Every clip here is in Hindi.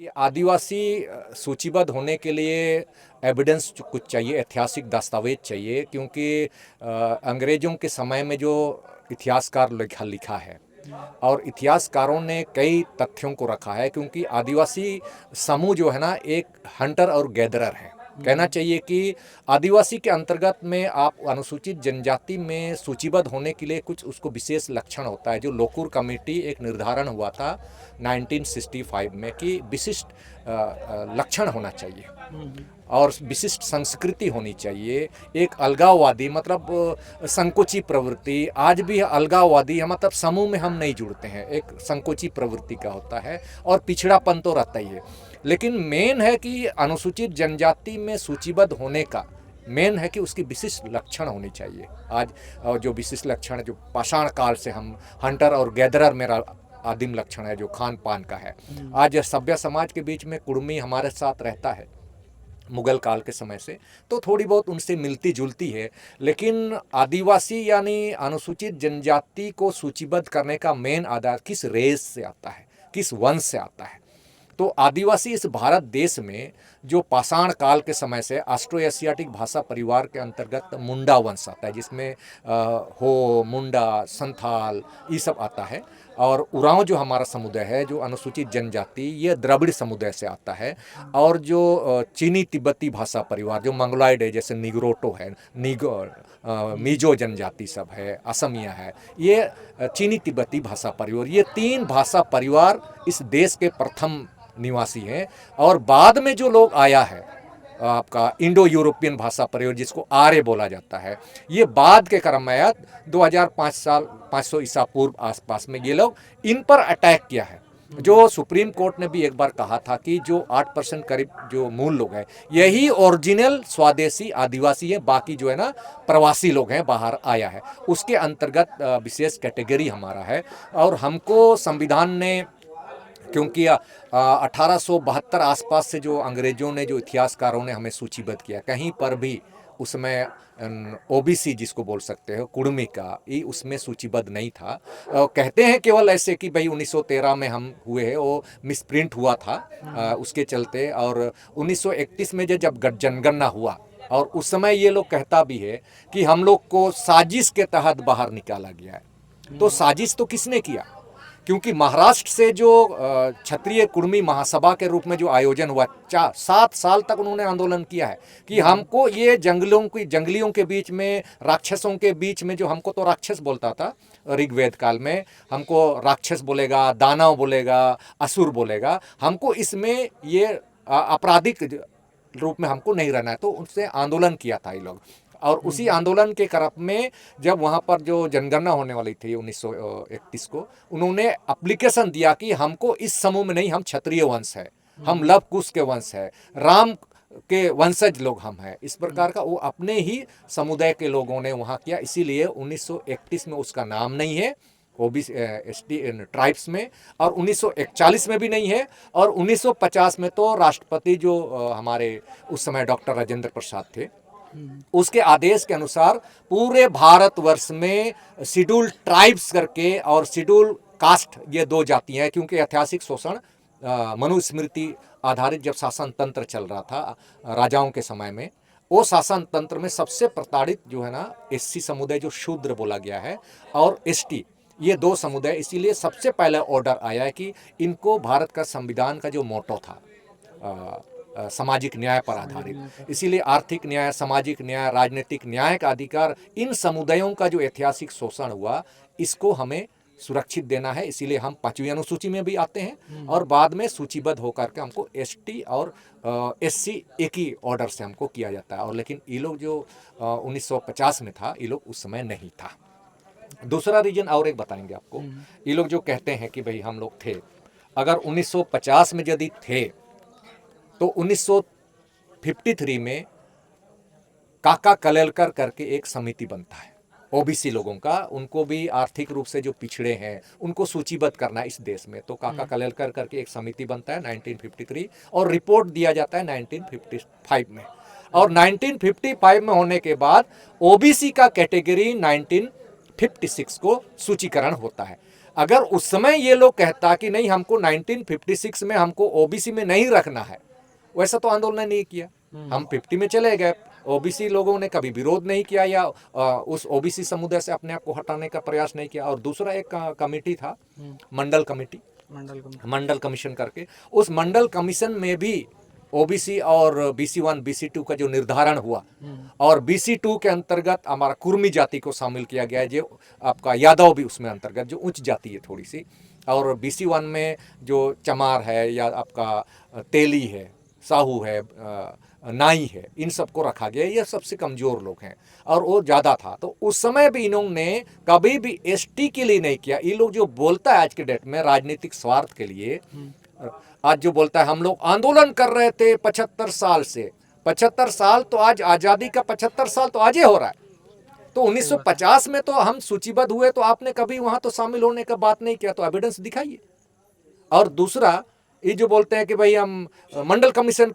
ये आदिवासी सूचीबद्ध होने के लिए एविडेंस कुछ चाहिए, ऐतिहासिक दस्तावेज चाहिए, क्योंकि अंग्रेज़ों के समय में जो इतिहासकार लिखा लिखा है और इतिहासकारों ने कई तथ्यों को रखा है, क्योंकि आदिवासी समूह जो है ना एक हंटर और गैदरर है। कहना चाहिए कि आदिवासी के अंतर्गत में आप अनुसूचित जनजाति में सूचीबद्ध होने के लिए कुछ उसको विशेष लक्षण होता है, जो लोकूर कमेटी एक निर्धारण हुआ था 1965 में कि विशिष्ट लक्षण होना चाहिए और विशिष्ट संस्कृति होनी चाहिए। एक अलगाववादी मतलब संकोची प्रवृत्ति, आज भी अलगाववादी है, मतलब समूह में हम नहीं जुड़ते हैं, एक संकोची प्रवृत्ति का होता है और पिछड़ापन तो रहता ही है। लेकिन मेन है कि अनुसूचित जनजाति में सूचीबद्ध होने का मेन है कि उसकी विशिष्ट लक्षण होनी चाहिए। आज जो विशिष्ट लक्षण जो पाषाण काल से हम हंटर और गैदरर मेरा आदिम लक्षण है, जो खान पान का है। आज सभ्य समाज के बीच में कुर्मी हमारे साथ रहता है मुगल काल के समय से, तो थोड़ी बहुत उनसे मिलती जुलती है। लेकिन आदिवासी यानी अनुसूचित जनजाति को सूचीबद्ध करने का मेन आधार किस रेस से आता है, किस वंश से आता है। तो आदिवासी इस भारत देश में जो पाषाण काल के समय से ऑस्ट्रो एशियाटिक भाषा परिवार के अंतर्गत मुंडा वंश आता है, जिसमें हो, मुंडा, संथाल ये सब आता है। और उरांव जो हमारा समुदाय है, जो अनुसूचित जनजाति, ये द्रविड़ समुदाय से आता है। और जो चीनी तिब्बती भाषा परिवार जो मंगोलॉइड है, जैसे निग्रोटो है, मीजो जनजाति सब है, असमिया है, ये चीनी तिब्बती भाषा परिवार, ये तीन भाषा परिवार इस देश के प्रथम निवासी हैं। और बाद में जो लोग आया है आपका इंडो यूरोपियन भाषा परिवार, जिसको आर्य बोला जाता है, ये बाद के क्रम में आया 2005 साल 500 ईसा पूर्व आसपास में ये लोग इन पर अटैक किया है। जो सुप्रीम कोर्ट ने भी एक बार कहा था कि जो 8% करीब जो मूल लोग हैं, यही ओरिजिनल स्वदेशी आदिवासी है, बाकी जो है ना प्रवासी लोग हैं, बाहर आया है। उसके अंतर्गत विशेष कैटेगरी हमारा है। और हमको संविधान ने, क्योंकि 1872 आसपास से जो अंग्रेज़ों ने, जो इतिहासकारों ने हमें सूचीबद्ध किया, कहीं पर भी उसमें ओबीसी जिसको बोल सकते हो, कुर्मी का, ये उसमें सूचीबद्ध नहीं था। कहते हैं केवल ऐसे कि भाई 1913 में हम हुए हैं, वो मिसप्रिंट हुआ था उसके चलते। और 1931 में जब जनगणना हुआ, और उस समय ये लोग कहता भी है कि हम लोग को साजिश के तहत बाहर निकाला गया है। तो साजिश तो किसने किया? क्योंकि महाराष्ट्र से जो क्षत्रिय कुर्मी महासभा के रूप में जो आयोजन हुआ, 7 साल तक उन्होंने आंदोलन किया है कि हमको ये जंगलियों के बीच में, राक्षसों के बीच में, जो हमको तो राक्षस बोलता था ऋग्वेद काल में, हमको राक्षस बोलेगा, दानव बोलेगा, असुर बोलेगा, हमको इसमें ये आपराधिक रूप में हमको नहीं रहना है। तो उनसे आंदोलन किया था ये लोग। और उसी आंदोलन के क्रम में जब वहाँ पर जो जनगणना होने वाली थी 1931 को, उन्होंने एप्लीकेशन दिया कि हमको इस समूह में नहीं, हम क्षत्रिय वंश है, हम लव कुश के वंश है, राम के वंशज लोग हम हैं। इस प्रकार का वो अपने ही समुदाय के लोगों ने वहाँ किया। इसीलिए 1931 में उसका नाम नहीं है ओबीसी एसटी ट्राइब्स में, और 1941 में भी नहीं है, और 1950 में तो राष्ट्रपति जो हमारे उस समय डॉक्टर राजेंद्र प्रसाद थे, उसके आदेश के अनुसार पूरे भारतवर्ष में शेड्यूल ट्राइब्स करके और शेड्यूल कास्ट, ये दो जातियां हैं। क्योंकि ऐतिहासिक शोषण, मनुस्मृति आधारित जब शासन तंत्र चल रहा था राजाओं के समय में, वो शासन तंत्र में सबसे प्रताड़ित जो है ना एससी समुदाय, जो शूद्र बोला गया है, और एसटी, ये दो समुदाय। इसीलिए सबसे पहले ऑर्डर आया है कि इनको भारत का संविधान का जो मोटो था सामाजिक न्याय पर आधारित, इसीलिए आर्थिक न्याय, सामाजिक न्याय, राजनीतिक न्याय का अधिकार, इन समुदायों का जो ऐतिहासिक शोषण हुआ, इसको हमें सुरक्षित देना है। इसीलिए हम 5वीं अनुसूची में भी आते हैं, और बाद में सूचीबद्ध होकर के हमको एसटी और एससी एक ही ऑर्डर से हमको किया जाता है। और लेकिन ये लोग जो 1950 में था, ये लोग उस समय नहीं था। दूसरा रीजन और एक बताएंगे आपको। ये लोग जो कहते हैं कि भाई हम लोग थे, अगर 1950 में यदि थे, तो 1953 में काका कलेलकर करके एक समिति बनता है ओबीसी लोगों का, उनको भी आर्थिक रूप से जो पिछड़े हैं उनको सूचीबद्ध करना है इस देश में। तो काका कलेलकर करके एक समिति बनता है 1953, और रिपोर्ट दिया जाता है 1955 में। और 1955 में होने के बाद ओबीसी का कैटेगरी 1956 को सूचीकरण होता है। अगर उस समय ये लोग कहता कि नहीं हमको 1956 में हमको ओबीसी में नहीं रखना है, वैसा तो आंदोलन नहीं किया, हम 50 में चले गए। ओबीसी लोगों ने कभी विरोध नहीं किया या उस ओबीसी समुदाय से अपने आप को हटाने का प्रयास नहीं किया। और दूसरा एक कमेटी था, मंडल कमेटी, मंडल कमीशन करके, उस मंडल कमीशन में भी ओबीसी और BC1 BC2 का जो निर्धारण हुआ, और BC2 के अंतर्गत हमारा कुर्मी जाति को शामिल किया गया है, जो आपका यादव भी उसमें अंतर्गत, जो उच्च जाति है थोड़ी सी, और BC1 में जो चमार है या आपका तेली है, साहू है, नाई है, इन सबको रखा गया। ये सबसे कमज़ोर लोग हैं और वो ज़्यादा था। तो उस समय भी इन्होंने कभी भी ST के लिए नहीं किया। ये लोग जो बोलता है आज के डेट में राजनीतिक स्वार्थ के लिए, आज जो बोलता है हम लोग आंदोलन कर रहे थे 75 साल से, 75 साल तो आज आज़ादी का 75 साल तो आज ही हो रहा है। तो 1950 में तो हम सूचीबद्ध हुए, तो आपने कभी वहाँ तो शामिल होने का बात नहीं किया, तो एविडेंस दिखाइए। और दूसरा ये जो बोलते हैं कि भाई हम मंडल कमीशन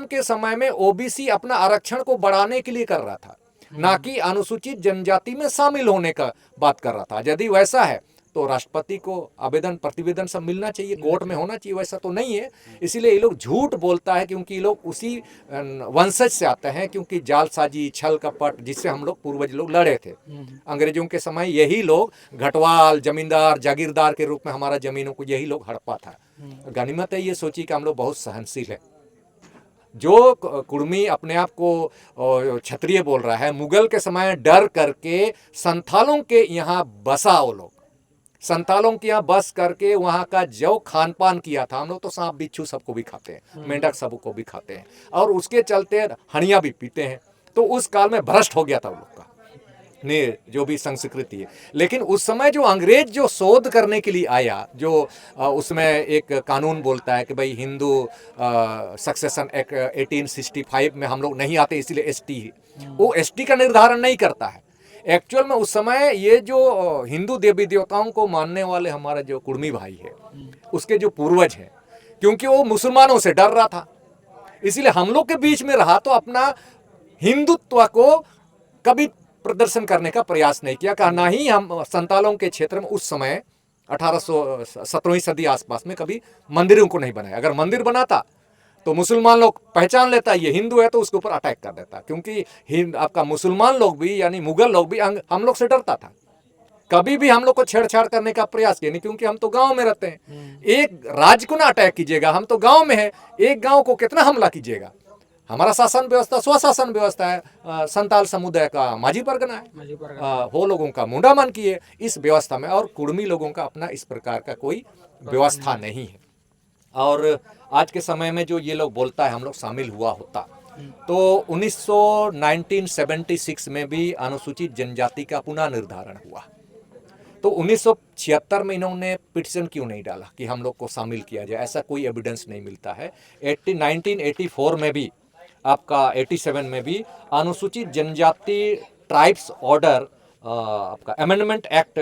के समय में ओबीसी अपना आरक्षण को बढ़ाने के लिए कर रहा था, ना कि अनुसूचित जनजाति में शामिल होने का बात कर रहा था। यदि वैसा है तो राष्ट्रपति को आवेदन प्रतिवेदन सब मिलना चाहिए, कोर्ट में होना चाहिए, वैसा तो नहीं है। इसीलिए ये लोग झूठ बोलता है, क्योंकि ये लोग उसी वंशज से आते हैं, क्योंकि जालसाजी छल कपट जिससे हम लोग पूर्वज लोग लड़े थे अंग्रेजों के समय। यही लोग घटवाल जमींदार जागीरदार के रूप में हमारा जमीनों को यही लोग हड़पा था। गनीमत है ये सोची कि हम लोग बहुत सहनशील है। जो कुर्मी अपने आप को क्षत्रिय बोल रहा है, मुगल के समय डर करके संथालों के यहाँ बसा, वो लोग संतालों के यहाँ बस करके वहाँ का जो खान पान किया था, हम लोग तो सांप बिच्छू सबको भी खाते हैं, मेंढक सबको भी खाते हैं, और उसके चलते हणिया भी पीते हैं। तो उस काल में भ्रष्ट हो गया था उन लोग का ने जो भी संस्कृति है। लेकिन उस समय जो अंग्रेज जो शोध करने के लिए आया, जो उसमें एक कानून बोलता है कि भाई हिंदू सक्सेशन एक्ट 1865 में हम लोग नहीं आते, इसलिए ST, वो ST का निर्धारण नहीं करता है। एक्चुअल में उस समय ये जो हिंदू देवी देवताओं को मानने वाले हमारा जो कुर्मी भाई है, उसके जो पूर्वज हैं, क्योंकि वो मुसलमानों से डर रहा था, इसलिए हम लोग के बीच में रहा, तो अपना हिंदुत्व को कभी प्रदर्शन करने का प्रयास नहीं किया। ना ही हम संतालों के क्षेत्र में उस समय 1817वीं सदी आसपास में कभी मंदिरों को नहीं बनाया। अगर मंदिर बनाता तो मुसलमान लोग पहचान लेता ये हिंदू है, तो उसके ऊपर अटैक कर देता, क्योंकि आपका मुसलमान लोग भी यानी मुगल लोग भी हम लोग से डरता था। कभी भी हम लोग को छेड़छाड़ करने का प्रयास किया नहीं, क्योंकि हम तो गांव में रहते हैं। एक राज्य को ना अटैक कीजिएगा, हम तो गांव में है, एक गांव को कितना हमला कीजिएगा। हमारा शासन व्यवस्था स्वशासन व्यवस्था है, संताल समुदाय का माझी परगना है, हो लोगों का मुंडा मन किए इस व्यवस्था में, और कुर्मी लोगों का अपना इस प्रकार का कोई व्यवस्था नहीं है। और आज के समय में जो ये लोग बोलता है हम लोग शामिल हुआ होता, तो 1976 में भी अनुसूचित जनजाति का पुनः निर्धारण हुआ। तो 1976 में इन्होंने पिटीशन क्यों नहीं डाला कि हम लोग को शामिल किया जाए, ऐसा कोई एविडेंस नहीं मिलता है। 1984 में भी आपका 87 में भी अनुसूचित जनजाति ट्राइब्स ऑर्डर आपका अमेंडमेंट एक्ट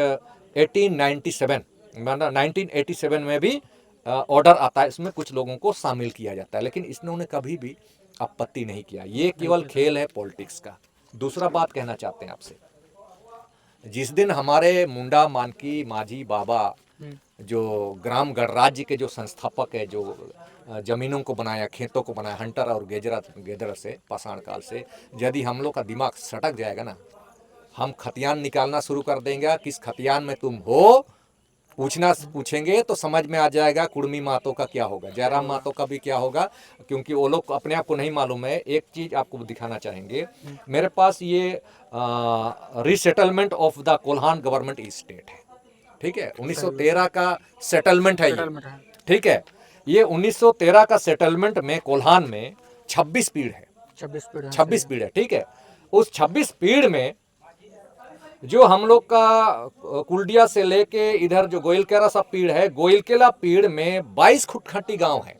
1987 में भी ऑर्डर आता है, इसमें कुछ लोगों को शामिल किया जाता है, लेकिन इन्होंने कभी भी आपत्ति नहीं किया। ये केवल खेल है पॉलिटिक्स का। दूसरा बात कहना चाहते हैं आपसे, जिस दिन हमारे मुंडा मानकी माझी बाबा जो ग्राम गणराज्य के जो संस्थापक है, जो जमीनों को बनाया, खेतों को बनाया, हंटर और गेदर से पाषाण काल से, यदि हम लोग का दिमाग सटक जाएगा ना, हम खतियान निकालना शुरू कर देंगे, किस खतियान में तुम हो पूछेंगे तो समझ में आ जाएगा कुर्मी मातों का क्या होगा, जयराम मातों का भी क्या होगा, क्योंकि वो लोग अपने आप को नहीं मालूम है। एक चीज आपको दिखाना चाहेंगे, मेरे पास ये resettlement of the Kolhan government state है, ठीक है, 1913 का सेटलमेंट है ये, ठीक है। ये 1913 का सेटलमेंट में कोल्हान में 26 पीढ़ है, 26 पीढ़ है, ठीक है। उस 26 पीढ़ में जो हम लोग का कुलडिया से लेके इधर जो गोइलकेरा सब पीढ़ है, गोइलकेला पीढ़ में 22 खुटखटी गांव है,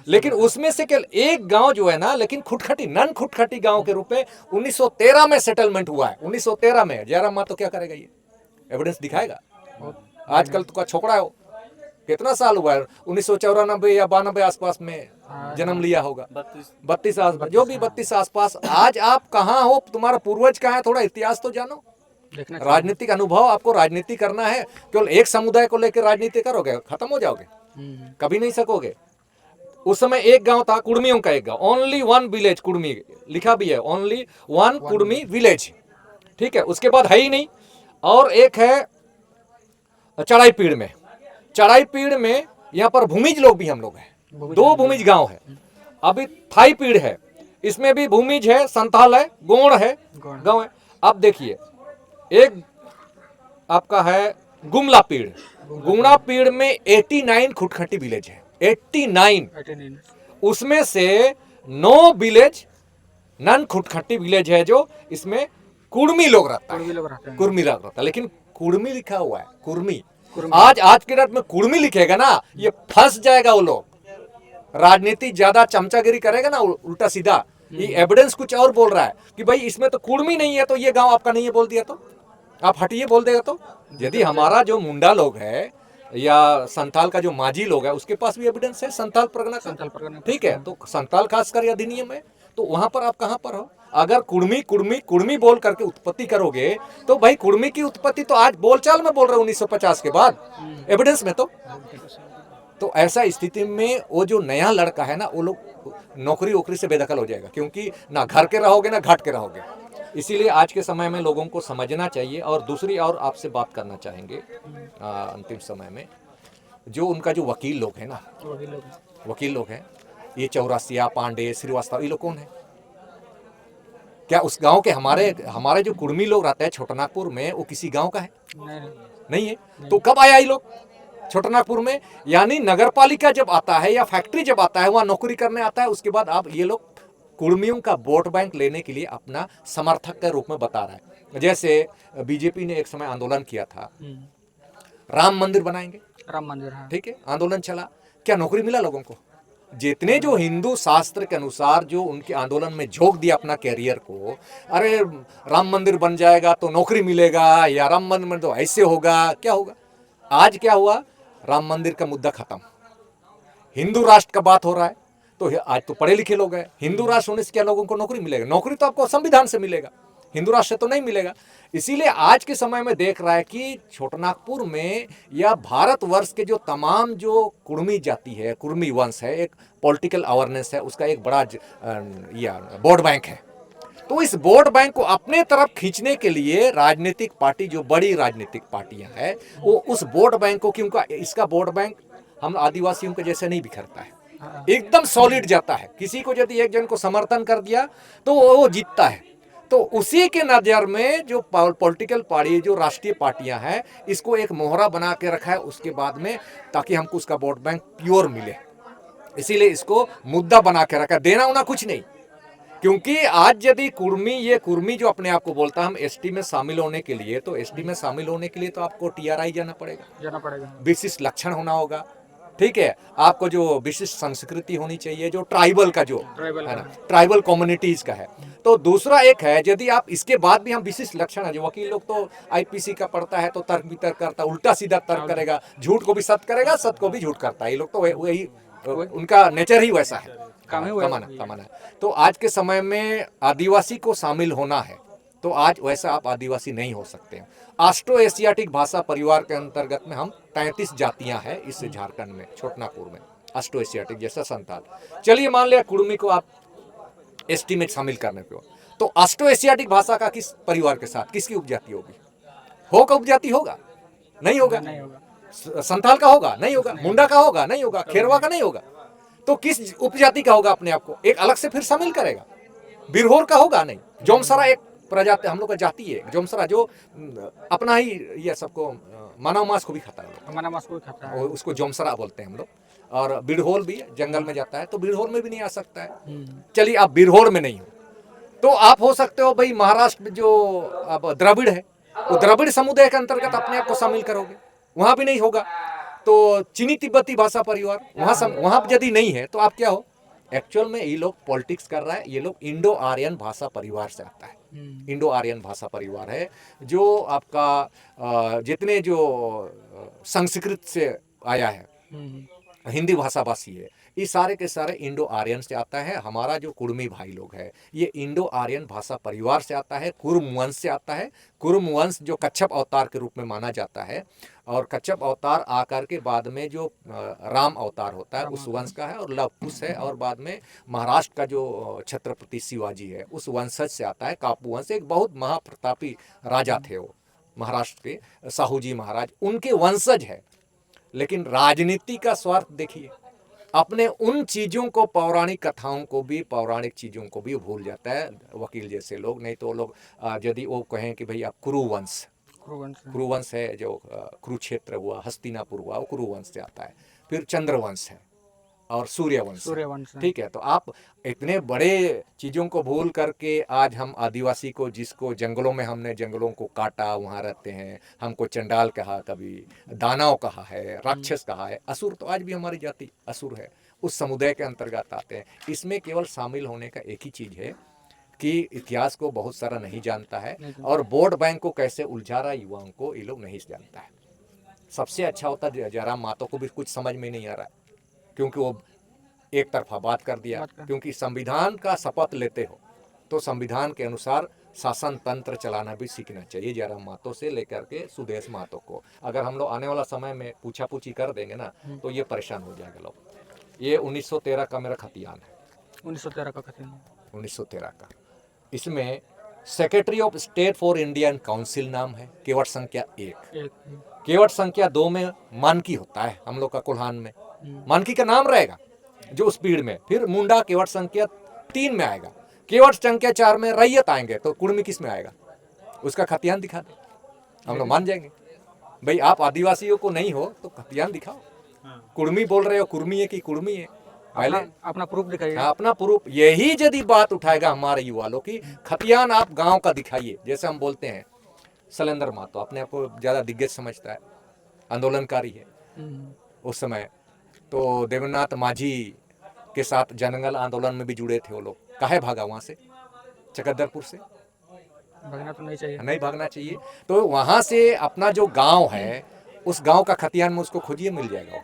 लेकिन उसमें से केवल एक गांव जो है ना, लेकिन खुटखटी नन खुटखटी गांव के रूप में 1913 में सेटलमेंट हुआ है। 1913 में जयराम मातो क्या करेगा, ये एविडेंस दिखाएगा। आजकल तो का छोकरा हो, कितना साल हुआ है, 1994 या 92 आसपास में जन्म लिया होगा, 32 आसपास, जो भी 32 आसपास। आज आप कहाँ हो, तुम्हारा पूर्वज कहाँ है, थोड़ा इतिहास तो जानो। राजनीतिक अनुभव आपको राजनीति करना है, केवल एक समुदाय को लेकर राजनीति करोगे खत्म हो जाओगे, कभी नहीं सकोगे। उस समय एक गांव था, कुड़मियों का एक गांव, ओनली वन विलेज कुड़मी, लिखा भी है ओनली वन कुड़मी विलेज, ठीक है। उसके बाद है ही नहीं। और एक है चढ़ाई पीड़ में, चढ़ाई पीड़ में यहाँ पर भूमिज लोग भी हम लोग हैं, दो भूमिज गांव है। अभी थाई पीड़ है, इसमें भी भूमिज है, संथाल है, गोंड है, गांव है। अब देखिए एक आपका है गुमला पीड़, गुमला पीड़ में 89 खुटखटी विलेज है, 89। उसमें से 9 विलेज नन खुटखटी विलेज है, जो इसमें कुड़मी लोग रहता है, कुर्मी लोग रहता है, लेकिन कुड़मी लिखा हुआ है, कुर्मी। आज के डेट में कुड़मी लिखेगा ना, ये फंस जाएगा। वो लोग राजनीति ज्यादा चमचागिरी करेगा ना उल्टा सीधा, ये एविडेंस कुछ और बोल रहा है कि भाई इसमें तो कुड़मी नहीं है, तो ये गांव आपका नहीं है बोल दिया, तो आप हटिए बोल देगा। तो यदि हमारा जो मुंडा लोग है या संथाल का जो माझी लोग है, उसके पास भी एविडेंस है, संथाल परगना का, ठीक है। तो संथाल खासकर अधिनियम है, तो वहां पर आप कहां पर हो? अगर कुड़मी कुड़मी कुड़मी बोल करके उत्पत्ति करोगे, तो भाई कुड़मी की उत्पत्ति तो आज बोलचाल में बोल रहे 1950 के बाद, एविडेंस में तो ऐसा स्थिति में वो जो नया लड़का है ना, वो लोग नौकरी वोकरी से बेदखल हो जाएगा, क्योंकि ना घर के रहोगे ना घाट के रहोगे। इसीलिए आज के समय में लोगों को समझना चाहिए। और दूसरी और आपसे बात करना चाहेंगे अंतिम समय में, जो उनका जो वकील लोग हैं ना, वकील लोग हैं, ये चौरासिया, पांडे, श्रीवास्तव, ये लोग कौन है? क्या उस गांव के हमारे जो कुड़मी लोग रहते हैं छोटानागपुर में, वो किसी गांव का है? नहीं है। तो कब आया ये लोग छोटानागपुर में? यानी नगर पालिका जब आता है या फैक्ट्री जब आता है, वहां नौकरी करने आता है, उसके बाद आप ये लोग कुड़मियों का वोट बैंक लेने के लिए अपना समर्थक के रूप में बता रहा है। जैसे बीजेपी ने एक समय आंदोलन किया था, राम मंदिर बनाएंगे, राम मंदिर, ठीक है, आंदोलन चला, क्या नौकरी मिला लोगों को? जितने जो हिंदू शास्त्र के अनुसार जो उनके आंदोलन में झोंक दिया अपना कैरियर को, अरे राम मंदिर बन जाएगा तो नौकरी मिलेगा, या राम मंदिर में तो ऐसे होगा, क्या होगा? आज क्या हुआ? राम मंदिर का मुद्दा खत्म, हिंदू राष्ट्र का बात हो रहा है। तो आज तो पढ़े लिखे लोग हैं, हिंदू राष्ट्र होने से क्या लोगों को नौकरी मिलेगा? नौकरी तो आपको संविधान से मिलेगा, हिंदू राष्ट्र से तो नहीं मिलेगा। इसीलिए आज के समय में देख रहा है कि छोटानागपुर में या भारतवर्ष के जो तमाम जो कुड़मी जाति है, कुड़मी वंश है, एक पॉलिटिकल अवेयरनेस है, उसका एक बड़ा वोट बैंक है। तो इस वोट बैंक को अपने तरफ खींचने के लिए राजनीतिक पार्टी, जो बड़ी राजनीतिक पार्टियां हैं, वो उस वोट बैंक को, क्योंकि इसका वोट बैंक हम आदिवासियों के जैसे नहीं बिखरता है, एकदम सॉलिड जाता है। किसी को यदि एक जन को समर्थन कर दिया तो वो जीतता है। तो उसी के नजर में जो पॉलिटिकल पार्टी, जो राष्ट्रीय पार्टियां हैं, इसको एक मोहरा बना के रखा है उसके बाद में, ताकि हमको उसका वोट बैंक प्योर मिले। इसीलिए इसको मुद्दा बना के रखा, देना उना कुछ नहीं। क्योंकि आज यदि ये कुर्मी जो अपने आप को बोलता है हम एसटी में शामिल होने के लिए, तो एसटी में शामिल होने के लिए तो आपको टीआरआई जाना पड़ेगा, विशिष्ट लक्षण होना होगा, ठीक है। आपको जो विशिष्ट संस्कृति होनी चाहिए, जो ट्राइबल का जो है ना, ट्राइबल कम्युनिटीज का है। तो दूसरा एक है, यदि आप इसके बाद भी हम विशिष्ट लक्षण है, जो वकील लोग तो आईपीसी का पढ़ता है तो तर्क वितर्क करता, उल्टा सीधा तर्क करेगा, झूठ को भी सत्य करेगा, सत्य को भी झूठ करता है। ये लोग तो वही उनका नेचर ही वैसा है, कमाना। तो आज के समय में आदिवासी को शामिल होना है, तो आज वैसा आप आदिवासी नहीं हो सकते हैं। ऑस्ट्रो एशियाटिक भाषा परिवार के अंतर्गत में हम 33 जातियां हैं इस झारखंड में, छोटानागपुर में, ऑस्ट्रो एशियाटिक जैसा संताल। चलिए मान लिया कुड़मी को आप एसटी में शामिल करने पे हो, तो ऑस्ट्रो एशियाटिक भाषा का किस परिवार के साथ किसकी उपजाति होगी? उपजाति होगा? नहीं होगा। संथाल का होगा? नहीं होगा। मुंडा का होगा? नहीं होगा। खेरवा का नहीं होगा। तो किस उपजाति का होगा? अपने आप को एक अलग से फिर शामिल करेगा। बिरहोर का होगा? नहीं। जोमसरा एक प्रजाति हम लोग का जाति है, जोमसरा, जो अपना ही ये सबको मानव मांस को भी खाता है, मानव मांस को भी खाता है, उसको जोमसरा बोलते हैं हम लोग। और बिरहोर भी जंगल में जाता है, तो बिरहोर में भी नहीं आ सकता है। चलिए आप बिरहोर में नहीं हो, तो आप हो सकते हो भाई महाराष्ट्र में जो अब द्रविड़ है, वो द्रविड़ समुदाय के अंतर्गत अपने आप को शामिल करोगे, वहां भी नहीं होगा। तो चीनी तिब्बती भाषा परिवार वहां यदि नहीं है, तो आप क्या हो? एक्चुअल में ये लोग पॉलिटिक्स कर रहा है, ये लोग इंडो आर्यन भाषा परिवार से आता है। इंडो आर्यन भाषा परिवार है, जो आपका जितने जो संस्कृत से आया है, हिंदी भाषा भाषी है, ये सारे के सारे इंडो आर्यन से आता है। हमारा जो कुर्मी भाई लोग है ये इंडो आर्यन भाषा परिवार से आता है, कुर्म वंश से आता है। कुर्म वंश जो कच्छप अवतार के रूप में माना जाता है, और कच्छप अवतार आकर के बाद में जो राम अवतार होता है उस वंश का है, और लव कुश है, और बाद में महाराष्ट्र का जो छत्रपति शिवाजी है उस वंशज से आता है। कापू वंश एक बहुत महाप्रतापी राजा थे वो महाराष्ट्र के, साहूजी महाराज उनके वंशज है। लेकिन राजनीति का स्वार्थ देखिए, अपने उन चीज़ों को, पौराणिक कथाओं को भी, पौराणिक चीज़ों को भी भूल जाता है वकील जैसे लोग। नहीं तो लोग यदि वो कहें कि भाई आप कुरुवंश है, जो कुरुक्षेत्र हुआ, हस्तिनापुर हुआ, वो कुरुवंश से आता है। फिर चंद्रवंश है और सूर्यवंश, ठीक है। तो आप इतने बड़े चीज़ों को भूल करके आज हम आदिवासी को, जिसको जंगलों में हमने जंगलों को काटा, वहाँ रहते हैं, हमको चंडाल कहा, कभी दानव कहा है, राक्षस कहा है, असुर तो आज भी हमारी जाति असुर है, उस समुदाय के अंतर्गत आते हैं। इसमें केवल शामिल होने का एक ही चीज़ है कि इतिहास को बहुत सारा नहीं जानता है, और वोट बैंक को कैसे उलझा रहा है युवाओं को, ये लोग नहीं जानता है। सबसे अच्छा होता है जयराम महतो को भी कुछ समझ में नहीं आ रहा है, क्योंकि वो एक तरफा बात कर दिया। क्योंकि संविधान का शपथ लेते हो तो संविधान के अनुसार शासन तंत्र चलाना भी सीखना चाहिए, जयराम महतो से लेकर के सुदेश महतो को। अगर हम लोग आने वाला समय में पूछा पूछी कर देंगे ना तो ये परेशान हो जाएंगे लोग। ये 1913 का मेरा खतियान है, 1913 का खतियान, 1913 का। इसमें secretary of state for Indian council नाम है, केवट संख्या 1। केवट संख्या 2 में मानकी होता है हम लोग का कोल्हान में, मानकी का नाम रहेगा जो स्पीड में। फिर मुंडा केवट संख्या 3 में आएगा। केवट संख्या 4 में रैयत आएंगे, तो कुर्मी किस में आएगा? उसका खतियान दिखा दे, हम लोग मान जाएंगे। भाई आप आदिवासियों को नहीं हो तो खतियान दिखाओ। कुर्मी बोल रहे हो, कुर्मी है कि कुर्मी है, पहले अपना प्रूफ दिखाइए। हाँ, अपना प्रूफ। यही यदि बात उठाएगा हमारे युवा लोग की, खतियान आप गांव का दिखाइए। जैसे हम बोलते हैं शैलेंद्र महतो अपने आप को ज्यादा दिग्गज समझता है, आंदोलनकारी है उस समय। तो देवेंद्रनाथ माझी के साथ जनगल आंदोलन में भी जुड़े थे वो लोग। काहे भागा वहाँ से, चकद्दरपुर से? भागना तो नहीं चाहिए, नहीं भागना चाहिए। तो वहाँ से अपना जो गांव है, उस गांव का खतियान में उसको खोजिए, मिल जाएगा।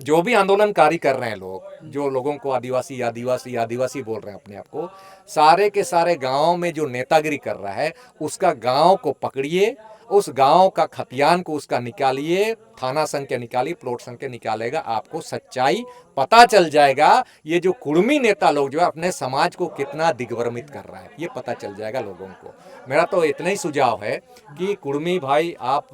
जो भी आंदोलनकारी कर रहे हैं लोग, जो लोगों को आदिवासी आदिवासी आदिवासी बोल रहे हैं अपने आप को, सारे के सारे गाँव में जो नेतागिरी कर रहा है उसका गाँव को पकड़िए, उस गांव का खतियान को उसका निकालिए, थाना संख्या निकालिए, प्लॉट संख्या निकालेगा, आपको सच्चाई पता चल जाएगा। ये जो कुर्मी नेता लोग जो है अपने समाज को कितना दिग्भ्रमित कर रहा है, ये पता चल जाएगा लोगों को। मेरा तो इतना ही सुझाव है कि कुर्मी भाई आप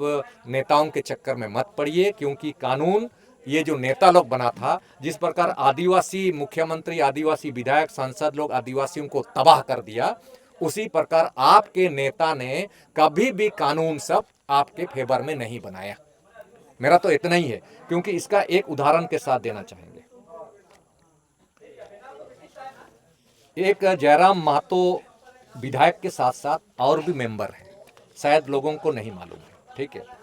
नेताओं के चक्कर में मत पड़िए, क्योंकि कानून ये जो नेता लोग बना था, जिस प्रकार आदिवासी मुख्यमंत्री, आदिवासी विधायक, सांसद लोग आदिवासियों को तबाह कर दिया, उसी प्रकार आपके नेता ने कभी भी कानून सब आपके फेवर में नहीं बनाया। मेरा तो इतना ही है, क्योंकि इसका एक उदाहरण के साथ देना चाहेंगे। एक जयराम महतो विधायक के साथ साथ और भी मेंबर हैं, शायद लोगों को नहीं मालूम है, ठीक है।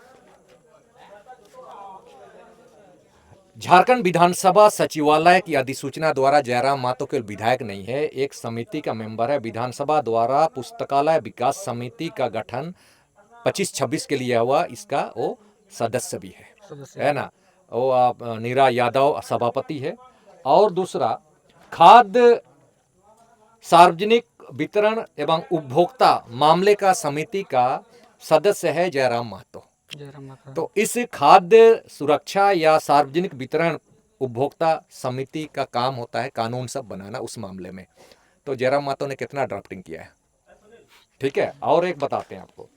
झारखंड विधानसभा सचिवालय की अधिसूचना द्वारा जयराम महतो केवल विधायक नहीं है, एक समिति का मेंबर है। विधानसभा द्वारा पुस्तकालय विकास समिति का गठन 25-26 के लिए हुआ, इसका वो सदस्य भी है ना। वो नीरा यादव सभापति है। और दूसरा, खाद्य सार्वजनिक वितरण एवं उपभोक्ता मामले का समिति का सदस्य है जयराम महतो। तो इस खाद्य सुरक्षा या सार्वजनिक वितरण उपभोक्ता समिति का काम होता है कानून सब बनाना उस मामले में। तो जयराम महतो ने कितना ड्राफ्टिंग किया है, ठीक है। और एक बताते हैं आपको,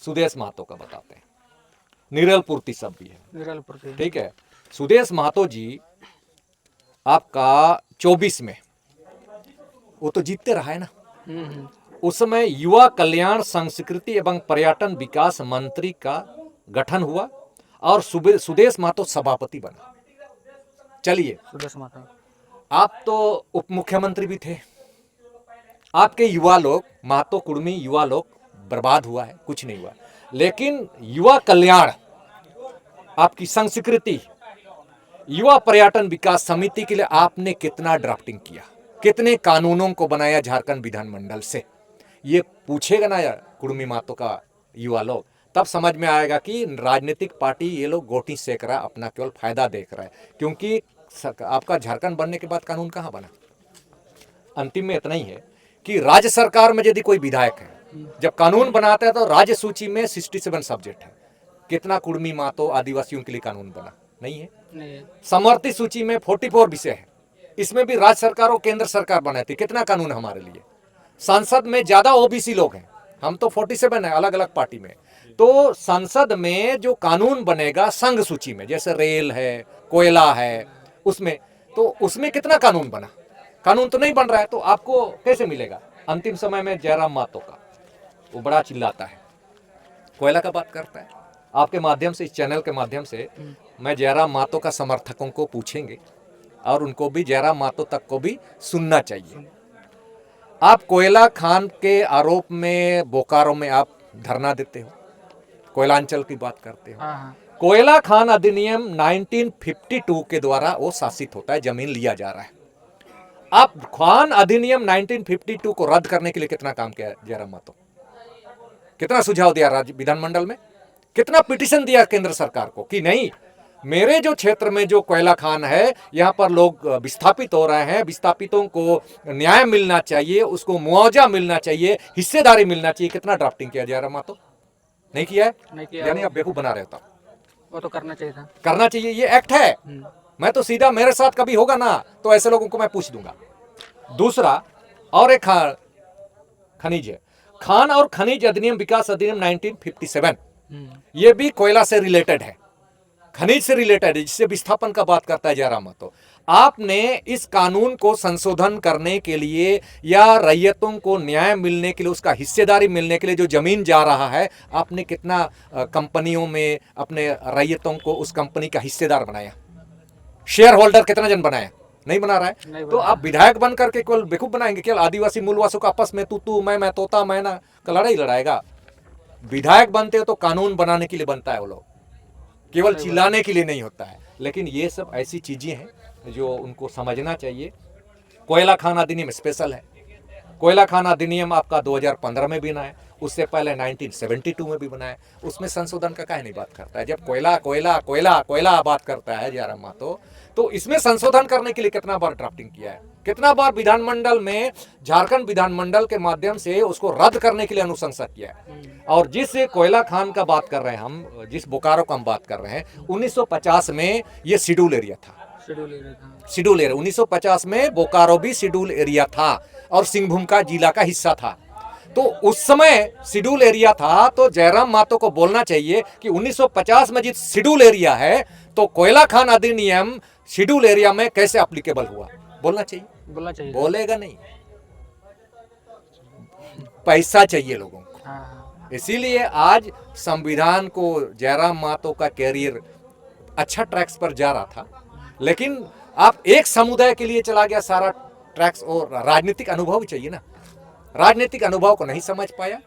सुदेश महतो का बताते हैं। निरल पूर्ति सब भी है, ठीक है। सुदेश महतो जी आपका 24 में वो तो जीतते रहा है ना। उस समय युवा कल्याण, संस्कृति एवं पर्यटन विकास मंत्री का गठन हुआ और सुदेश महतो सभापति बना। चलिए, सुदेश महतो आप तो उप मुख्यमंत्री भी थे, आपके युवा लोग, महतो कुर्मी युवा लोग बर्बाद हुआ है, कुछ नहीं हुआ। लेकिन युवा कल्याण, आपकी संस्कृति, युवा पर्यटन विकास समिति के लिए आपने कितना ड्राफ्टिंग किया, कितने कानूनों को बनाया झारखंड विधानमंडल से, ये पूछेगा ना यार कुर्मी महतो का युवा लोग, तब समझ में आएगा कि राजनीतिक पार्टी ये लोग गोटी सेक रहा है, अपना केवल फायदा देख रहा है। क्योंकि आपका झारखंड बनने के बाद कानून कहाँ बना? अंतिम में इतना ही है कि राज्य सरकार में यदि कोई विधायक है, जब कानून बनाता है तो राज्य सूची में 67 सब्जेक्ट है। कितना कुर्मी मातो आदिवासियों के लिए कानून बना? नहीं है। समवर्ती सूची में 44 विषय है, इसमें भी राज्य सरकार और केंद्र सरकार बनाती। कितना कानून हमारे लिए? संसद में ज्यादा ओबीसी लोग हैं, हम तो 47 है अलग अलग पार्टी में। तो संसद में जो कानून बनेगा संघ सूची में, जैसे रेल है, कोयला है, उसमें तो उसमें कितना कानून बना? कानून तो नहीं बन रहा है, तो आपको कैसे मिलेगा? अंतिम समय में जयराम मातो का वो बड़ा चिल्लाता है, कोयला का बात करता है। आपके माध्यम से, इस चैनल के माध्यम से मैं जयराम मातो का समर्थकों को पूछेंगे और उनको भी जयराम मातो तक को भी सुनना चाहिए। आप कोयला खान के आरोप में बोकारो में आप धरना देते हो, कोयलांचल की बात करते हो। कोयला खान अधिनियम 1952 के द्वारा वो शासित होता है, जमीन लिया जा रहा है। आप खान अधिनियम 1952 को रद्द करने के लिए कितना काम किया जयराम मातो? कितना सुझाव दिया राज्य विधानमंडल में? कितना पिटीशन दिया केंद्र सरकार को कि नहीं, मेरे जो क्षेत्र में जो कोयला खान है, यहाँ पर लोग विस्थापित हो रहे हैं, विस्थापितों को न्याय मिलना चाहिए, उसको मुआवजा मिलना चाहिए, हिस्सेदारी मिलना चाहिए। कितना ड्राफ्टिंग किया जयराम मातो? नहीं किया है। यानी आप बेवकूफ बना रहे हो। वो तो करना चाहिए था, करना चाहिए, ये एक्ट है। मैं तो सीधा, मेरे साथ कभी होगा ना तो ऐसे लोगों को मैं पूछ दूंगा। दूसरा और एक खनिज है, खान और खनिज अधिनियम विकास अधिनियम 1957, ये भी कोयला से रिलेटेड है, खनिज से रिलेटेड है, जिससे विस्थापन का बात करता है जयराम मातो। आपने इस कानून को संशोधन करने के लिए या रैयतों को न्याय मिलने के लिए, उसका हिस्सेदारी मिलने के लिए जो जमीन जा रहा है, आपने कितना कंपनियों में अपने रैयतों को उस कंपनी का हिस्सेदार बनाया? शेयर होल्डर कितना जन बनाया? नहीं बना रहा है। तो आप विधायक बन करके केवल बेवकूफ बनाएंगे? केवल आदिवासी मूलवासियों का आपस में तू मैं तोता मैना का लड़ाई लड़ाएगा? विधायक बनते हो तो कानून बनाने के लिए बनता है, वो लोग केवल चिल्लाने के लिए नहीं होता है। लेकिन ये सब ऐसी चीजें हैं जो उनको समझना चाहिए। कोयला खान अधिनियम स्पेशल है। कोयला खान अधिनियम आपका 2015 में भी बना है, उससे पहले 1972 में भी बना है। उसमें संशोधन का काहे नहीं बात करता है? जब कोयला कोयला कोयला कोयला बात करता है जयराम मातो, तो इसमें संशोधन करने के लिए कितना बार ड्राफ्टिंग किया है, कितना बार विधानमंडल में, झारखंड विधानमंडल के माध्यम से उसको रद्द करने के लिए अनुशंसा किया है। और जिस कोयला खान का बात कर रहे हैं हम, जिस बोकारो का हम बात कर रहे हैं, 1950 में ये शेड्यूल एरिया था। शेड्यूल एरिया 1950 में बोकारो भी शेड्यूल एरिया था और सिंहभूम का जिला का हिस्सा था। तो उस समय शेड्यूल एरिया था, तो जयराम मातो को बोलना चाहिए कि 1950 में जिस शेड्यूल एरिया है, तो कोयला खान अधिनियम शेड्यूल एरिया में कैसे एप्लीकेबल हुआ? बोलना चाहिए। बोलेगा नहीं, पैसा चाहिए लोगों को। इसीलिए आज संविधान को, जयराम मातो का कैरियर अच्छा ट्रैक्स पर जा रहा था, लेकिन आप एक समुदाय के लिए चला गया सारा ट्रैक्स। और राजनीतिक अनुभव चाहिए ना, राजनीतिक अनुभव को नहीं समझ पाया,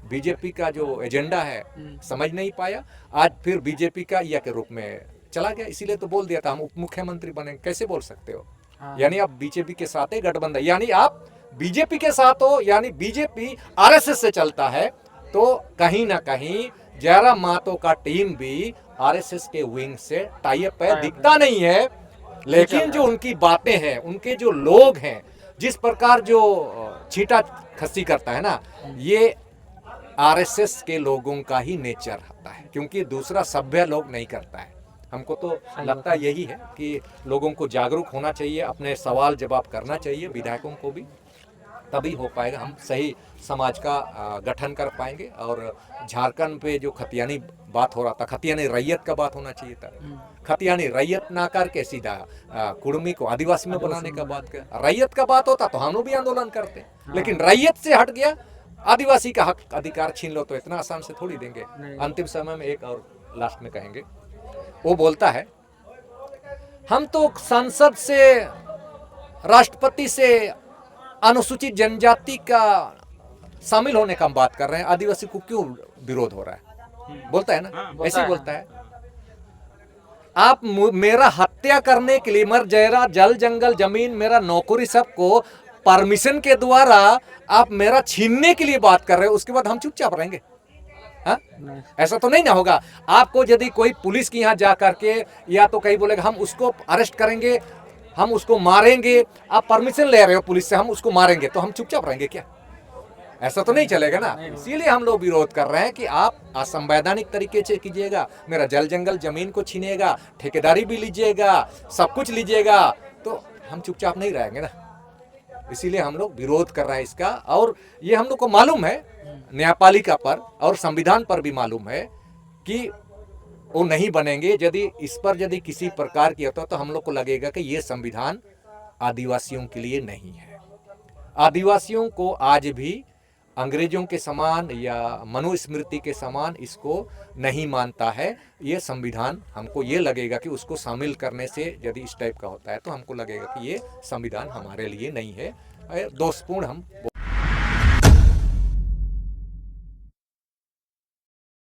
बीजेपी का जो एजेंडा है समझ नहीं पाया, आज फिर बीजेपी का या के रूप में चला गया। इसीलिए तो बोल दिया था हम उप मुख्यमंत्री बनेंगे। कैसे बोल सकते हो? यानी आप बीजेपी के साथ ही गठबंधन, यानी आप बीजेपी के साथ हो, यानी बीजेपी आरएसएस से चलता है, तो कहीं ना कहीं जयराम मातो का टीम भी आरएसएस के विंग से टाई अप है। दिखता नहीं है, लेकिन जो उनकी बातें हैं, उनके जो लोग हैं, जिस प्रकार जो छीटा खस्सी करता है ना, ये आरएसएस के लोगों का ही नेचर होता है, क्योंकि दूसरा सभ्य लोग नहीं करता है। हमको तो लगता यही है कि लोगों को जागरूक होना चाहिए, अपने सवाल जवाब करना चाहिए, विधायकों को भी, तभी हो पाएगा, हम सही समाज का गठन कर पाएंगे। और झारखंड पे जो खतियानी बात हो रहा था, खतियानी रैयत का बात होना चाहिए था। खतियानी रैयत ना करके सीधा कुर्मी को आदिवासी में बनाने का बात कर। रैयत का बात होता तो हम लोग भी आंदोलन करते, लेकिन रैयत से हट गया, आदिवासी का हक अधिकार छीन लो तो इतना आसान से थोड़ी देंगे। अंतिम समय में एक और लास्ट में कहेंगे, वो बोलता है हम तो संसद से, राष्ट्रपति से अनुसूचित जनजाति का शामिल होने का हम बात कर रहे हैं, आदिवासी को क्यों विरोध हो रहा है? बोलता है ना, ऐसे ही बोलता है। आप मेरा हत्या करने के लिए, मर जयरा जल जंगल जमीन मेरा नौकरी सबको परमिशन के द्वारा आप मेरा छीनने के लिए बात कर रहे हो, उसके बाद हम चुपचाप रहेंगे? हाँ? नहीं। ऐसा तो नहीं ना होगा। आपको यदि कोई पुलिस के यहाँ जा करके या तो कहीं बोलेगा हम उसको अरेस्ट करेंगे, हम उसको मारेंगे, आप परमिशन ले रहे हो पुलिस से, हम उसको मारेंगे, तो हम चुपचाप रहेंगे क्या? ऐसा तो नहीं चलेगा ना। इसीलिए हम लोग विरोध कर रहे हैं कि आप असंवैधानिक तरीके से कीजिएगा, मेरा जल जंगल जमीन को छीनेगा, ठेकेदारी भी लीजिएगा, सब कुछ लीजिएगा, तो हम चुपचाप नहीं रहेंगे ना। इसीलिए हम लोग विरोध कर रहे हैं इसका। और ये हम लोग को मालूम है, न्यायपालिका पर और संविधान पर भी मालूम है कि वो नहीं बनेंगे। यदि इस पर यदि किसी प्रकार की होता तो हम लोग को लगेगा कि ये संविधान आदिवासियों के लिए नहीं है। आदिवासियों को आज भी अंग्रेजों के समान या मनुस्मृति के समान इसको नहीं मानता है। ये संविधान हमको ये लगेगा कि उसको शामिल करने से यदि इस टाइप का होता है तो हमको लगेगा कि ये संविधान हमारे लिए नहीं है, दोषपूर्ण हम